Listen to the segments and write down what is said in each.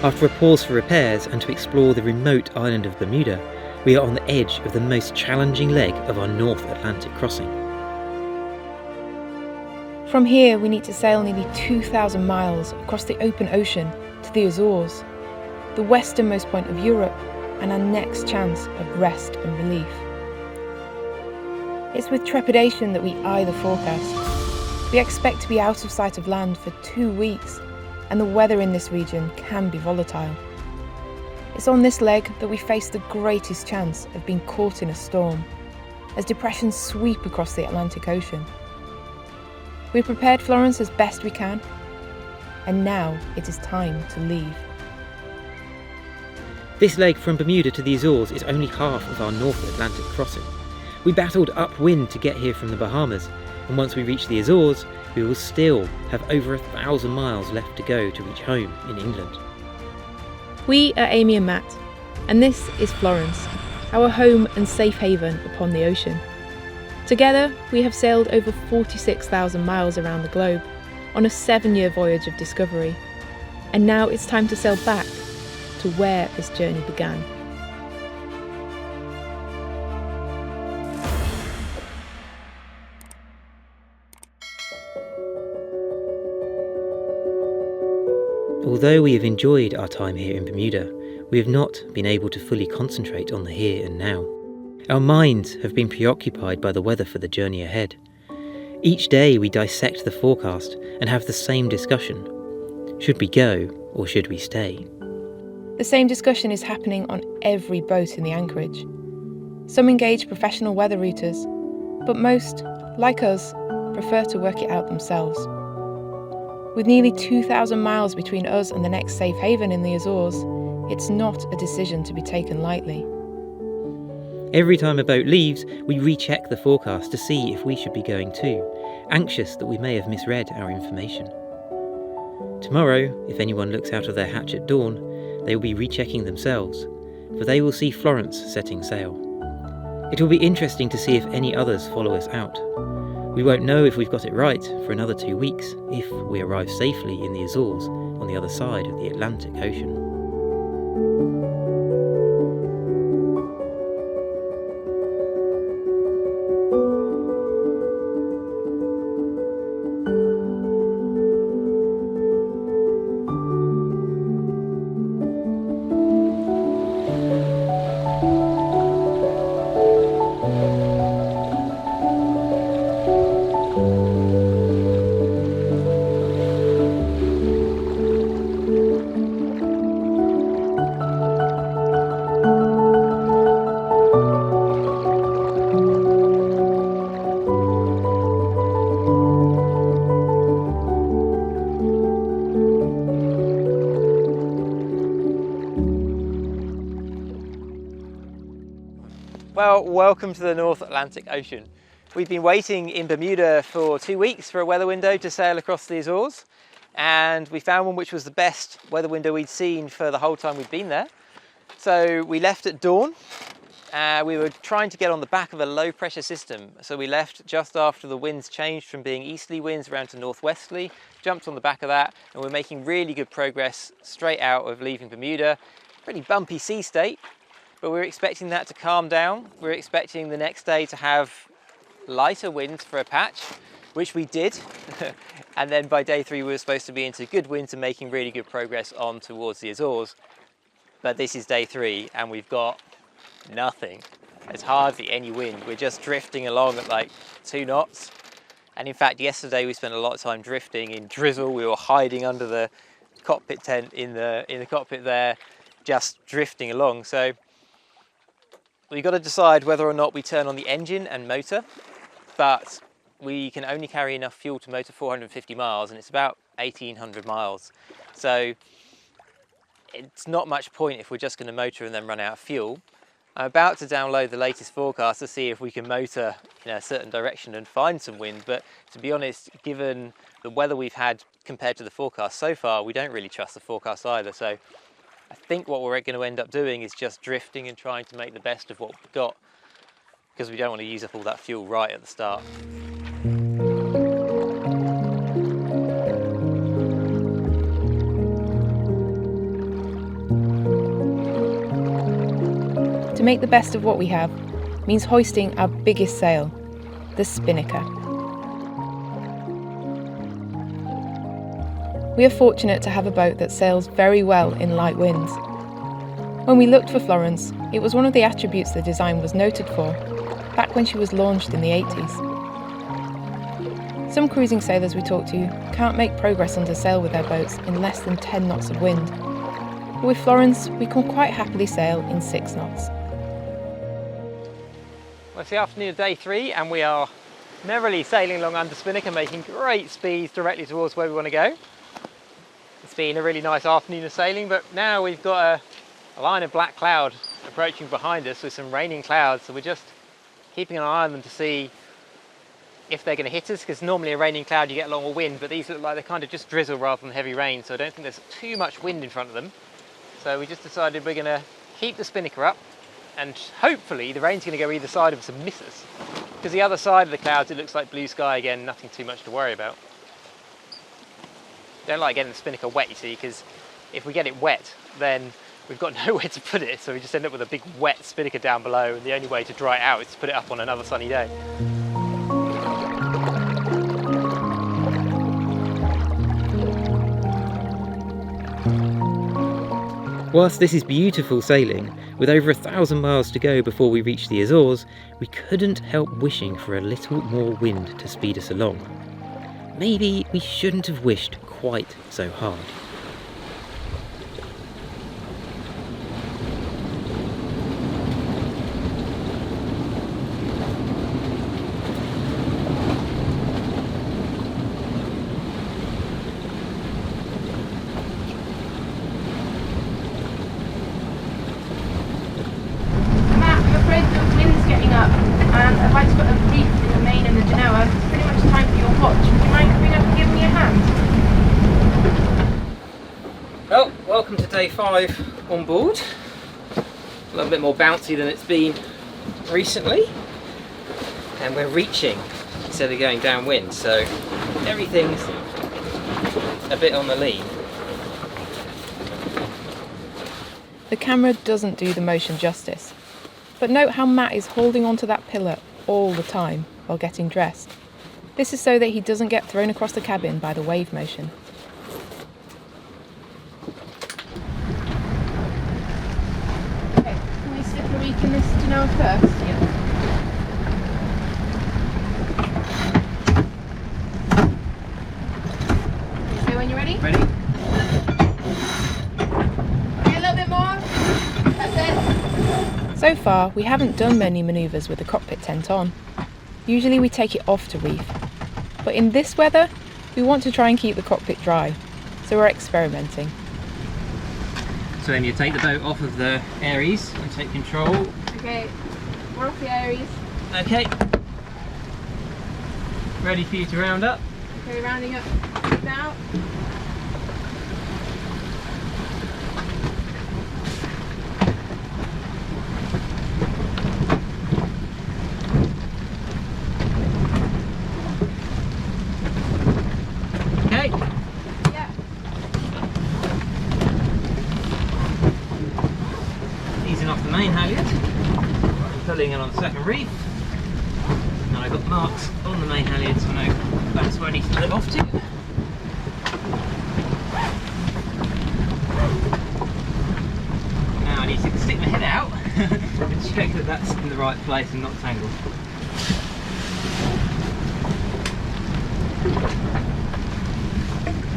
After a pause for repairs and to explore the remote island of Bermuda, we are on the edge of the most challenging leg of our North Atlantic crossing. From here, we need to sail nearly 2,000 miles across the open ocean to the Azores, the westernmost point of Europe, and our next chance of rest and relief. It's with trepidation that we eye the forecast. We expect to be out of sight of land for 2 weeks, and the weather in this region can be volatile. It's on this leg that we face the greatest chance of being caught in a storm, as depressions sweep across the Atlantic Ocean. We've prepared Florence as best we can, and now it is time to leave. This leg from Bermuda to the Azores is only half of our North Atlantic crossing. We battled upwind to get here from the Bahamas, and once we reach the Azores, we will still have over 1,000 miles left to go to reach home in England. We are Amy and Matt, and this is Florence, our home and safe haven upon the ocean. Together, we have sailed over 46,000 miles around the globe on a 7-year voyage of discovery, and now it's time to sail back to where this journey began. Although we have enjoyed our time here in Bermuda, we have not been able to fully concentrate on the here and now. Our minds have been preoccupied by the weather for the journey ahead. Each day we dissect the forecast and have the same discussion. Should we go or should we stay? The same discussion is happening on every boat in the anchorage. Some engage professional weather routers, but most, like us, prefer to work it out themselves. With nearly 2,000 miles between us and the next safe haven in the Azores, it's not a decision to be taken lightly. Every time a boat leaves, we recheck the forecast to see if we should be going too, anxious that we may have misread our information. Tomorrow, if anyone looks out of their hatch at dawn, they will be rechecking themselves, for they will see Florence setting sail. It will be interesting to see if any others follow us out. We won't know if we've got it right for another 2 weeks if we arrive safely in the Azores on the other side of the Atlantic Ocean. Well, welcome to the North Atlantic Ocean. We've been waiting in Bermuda for 2 weeks for a weather window to sail across the Azores, and we found one which was the best weather window we'd seen for the whole time we'd been there. So we left at dawn. We were trying to get on the back of a low pressure system, so we left just after the winds changed from being easterly winds around to northwesterly, jumped on the back of that, and we're making really good progress straight out of leaving Bermuda. Pretty bumpy sea state, but we're expecting that to calm down. We're expecting the next day to have lighter winds for a patch, which we did. And then by day 3, we were supposed to be into good winds and making really good progress on towards the Azores. But this is day 3 and we've got nothing. There's hardly any wind. We're just drifting along at like 2 knots. And in fact, yesterday we spent a lot of time drifting in drizzle. We were hiding under the cockpit tent in the cockpit there, just drifting along. So we've got to decide whether or not we turn on the engine and motor, but we can only carry enough fuel to motor 450 miles and it's about 1,800 miles. So it's not much point if we're just going to motor and then run out of fuel. I'm about to download the latest forecast to see if we can motor in a certain direction and find some wind, but to be honest, given the weather we've had compared to the forecast so far, we don't really trust the forecast either. So I think what we're going to end up doing is just drifting and trying to make the best of what we've got, because we don't want to use up all that fuel right at the start. To make the best of what we have means hoisting our biggest sail, the Spinnaker. We are fortunate to have a boat that sails very well in light winds. When we looked for Florence, it was one of the attributes the design was noted for, back when she was launched in the 80s. Some cruising sailors we talked to can't make progress under sail with their boats in less than 10 knots of wind. But with Florence, we can quite happily sail in 6 knots. Well, it's the afternoon of day 3 and we are merrily sailing along under Spinnaker, making great speeds directly towards where we want to go. It's been a really nice afternoon of sailing, but now we've got a line of black cloud approaching behind us with some raining clouds, so we're just keeping an eye on them to see if they're going to hit us, because normally a raining cloud you get a lot more wind, but these look like they kind of just drizzle rather than heavy rain, so I don't think there's too much wind in front of them. So we just decided we're going to keep the Spinnaker up, and hopefully the rain's going to go either side of us and miss us, because the other side of the clouds it looks like blue sky again, nothing too much to worry about. Don't like getting the Spinnaker wet, you see, because if we get it wet then we've got nowhere to put it, so we just end up with a big wet Spinnaker down below, and the only way to dry it out is to put it up on another sunny day. Whilst this is beautiful sailing, with over 1,000 miles to go before we reach the Azores, we couldn't help wishing for a little more wind to speed us along. Maybe we shouldn't have wished quite so hard. I've had to put a reef in the main and the Genoa. It's pretty much time for your watch. Would you mind coming up and giving me a hand? Well, welcome to day 5 on board. A little bit more bouncy than it's been recently. And we're reaching instead of going downwind, so everything's a bit on the lean. The camera doesn't do the motion justice. But note how Matt is holding onto that pillar all the time while getting dressed. This is so that he doesn't get thrown across the cabin by the wave motion. Okay, can we slip a reef in this Genoa first? Yeah. Okay, when you're ready? Ready? Okay, a little bit more. That's it. So far, we haven't done many manoeuvres with the cockpit tent on. Usually we take it off to reef. But in this weather, we want to try and keep the cockpit dry, so we're experimenting. So then you take the boat off of the Aries and take control. Okay, we're off the Aries. Okay. Ready for you to round up? Okay, rounding up now. Pulling in on the second reef, and I've got marks on the main halyard, so I know that's where I need to live off to. Now I need to stick my head out and check that that's in the right place and not tangled.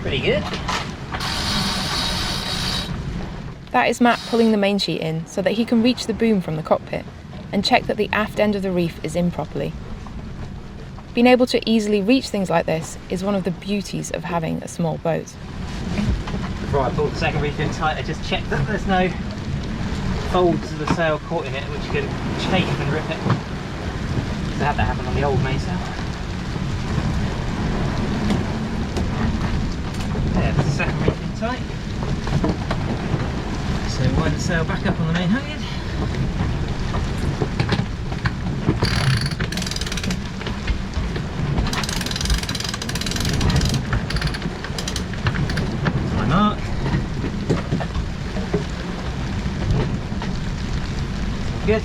Pretty good. That is Matt pulling the main sheet in so that he can reach the boom from the cockpit and check that the aft end of the reef is in properly. Being able to easily reach things like this is one of the beauties of having a small boat. Before I pull the second reef in tight, I just checked that there's no folds of the sail caught in it which can chafe and rip it. So I had that happen on the old mainsail. There's the second reef in tight. So wind the sail back up on the main halyard. That's my mark. Good.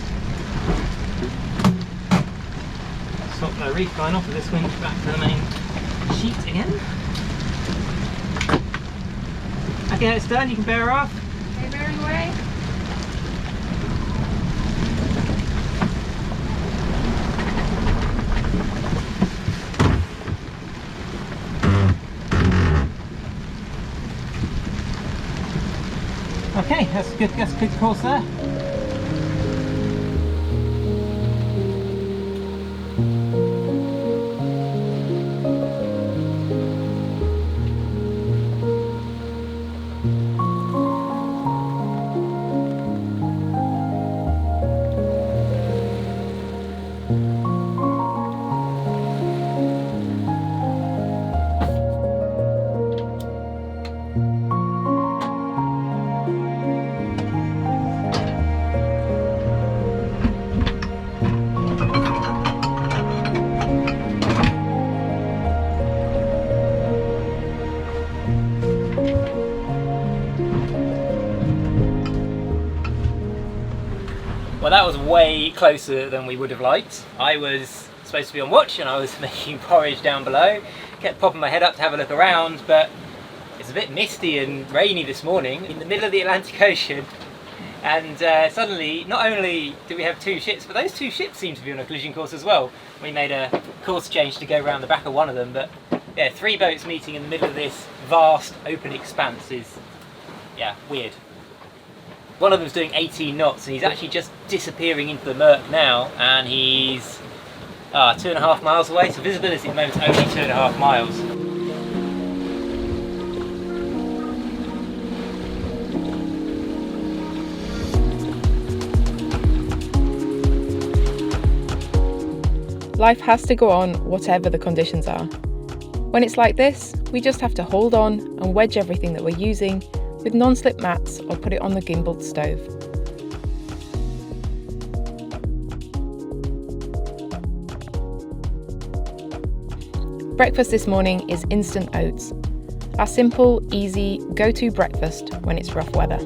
the reef line off of this winch back to the main sheet again. Okay, it's done, you can bear her off. Okay, bearing away. Okay, that's a good course there. Well, that was way closer than we would have liked. I was supposed to be on watch and I was making porridge down below. Kept popping my head up to have a look around, but it's a bit misty and rainy this morning in the middle of the Atlantic Ocean. And suddenly, not only do we have two ships, but those two ships seem to be on a collision course as well. We made a course change to go around the back of one of them, but yeah, three boats meeting in the middle of this vast open expanse is, yeah, weird. One of them's doing 18 knots and he's actually just disappearing into the murk now, and he's 2.5 miles away, so visibility at the moment is only 2.5 miles. Life has to go on whatever the conditions are. When it's like this, we just have to hold on and wedge everything that we're using with non-slip mats or put it on the gimbaled stove. Breakfast this morning is instant oats, our simple, easy, go-to breakfast when it's rough weather.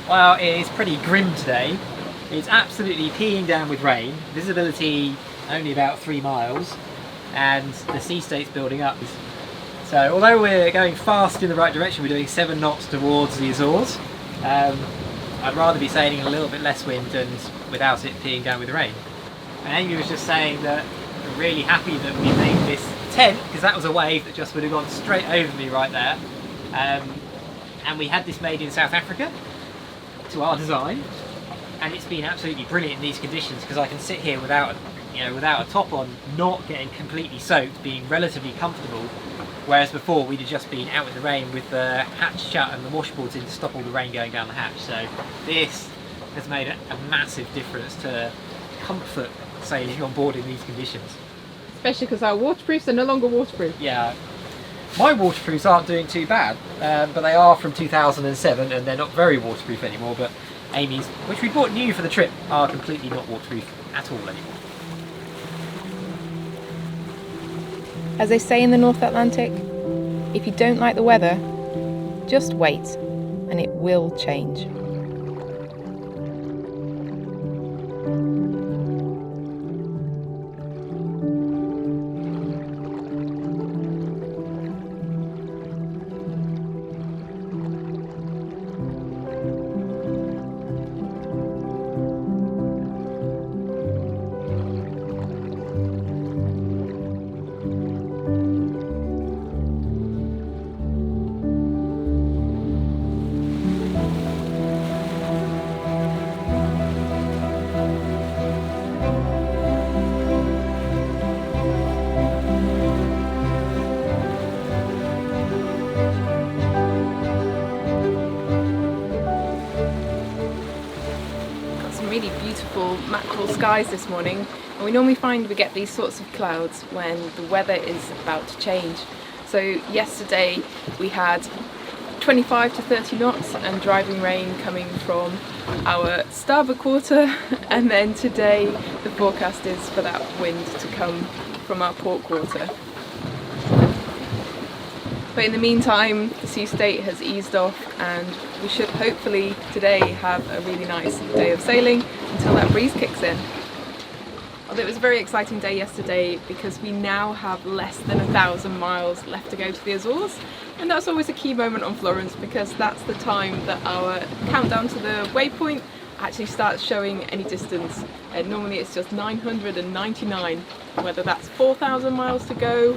Well, it is pretty grim today. It's absolutely peeing down with rain, visibility only about 3 miles, and the sea state's building up. So although we're going fast in the right direction, we're doing 7 knots towards the Azores, I'd rather be sailing a little bit less wind and without it peeing down with rain. And Amy was just saying that we're really happy that we made this tent, because that was a wave that just would have gone straight over me right there. And we had this made in South Africa to our design, and it's been absolutely brilliant in these conditions because I can sit here without a top on, not getting completely soaked, being relatively comfortable, whereas before we'd have just been out with the rain with the hatch shut and the washboards in to stop all the rain going down the hatch. So this has made a massive difference to comfort sailing on board in these conditions. Especially because our waterproofs are no longer waterproof. Yeah. My waterproofs aren't doing too bad, but they are from 2007 and they're not very waterproof anymore, but Amy's, which we bought new for the trip, are completely not waterproof at all anymore. As they say in the North Atlantic, if you don't like the weather, just wait and it will change. Really beautiful mackerel skies this morning, and we normally find we get these sorts of clouds when the weather is about to change. So yesterday we had 25 to 30 knots and driving rain coming from our starboard quarter, and then today the forecast is for that wind to come from our port quarter. But in the meantime, the sea state has eased off and we should hopefully today have a really nice day of sailing until that breeze kicks in. Although it was a very exciting day yesterday because we now have less than 1,000 miles left to go to the Azores, and that's always a key moment on Florence because that's the time that our countdown to the waypoint actually starts showing any distance. And normally it's just 999, whether that's 4,000 miles to go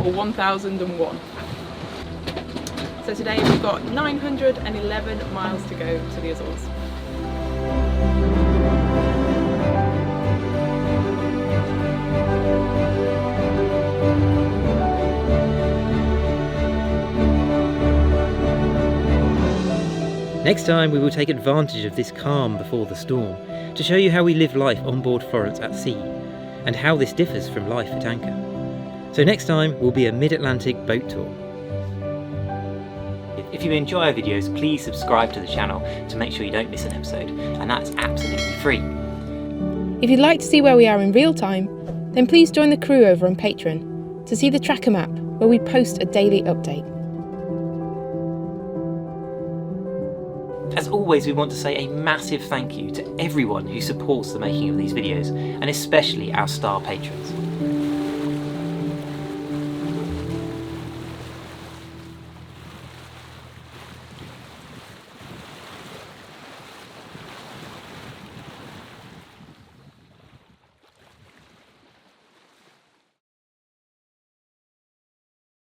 or 1,001. So today we've got 911 miles to go to the Azores. Next time we will take advantage of this calm before the storm to show you how we live life on board Florence at sea and how this differs from life at anchor. So next time will be a mid-Atlantic boat tour. If you enjoy our videos, please subscribe to the channel to make sure you don't miss an episode, and that's absolutely free. If you'd like to see where we are in real time, then please join the crew over on Patreon to see the tracker map where we post a daily update. As always, we want to say a massive thank you to everyone who supports the making of these videos, and especially our star patrons.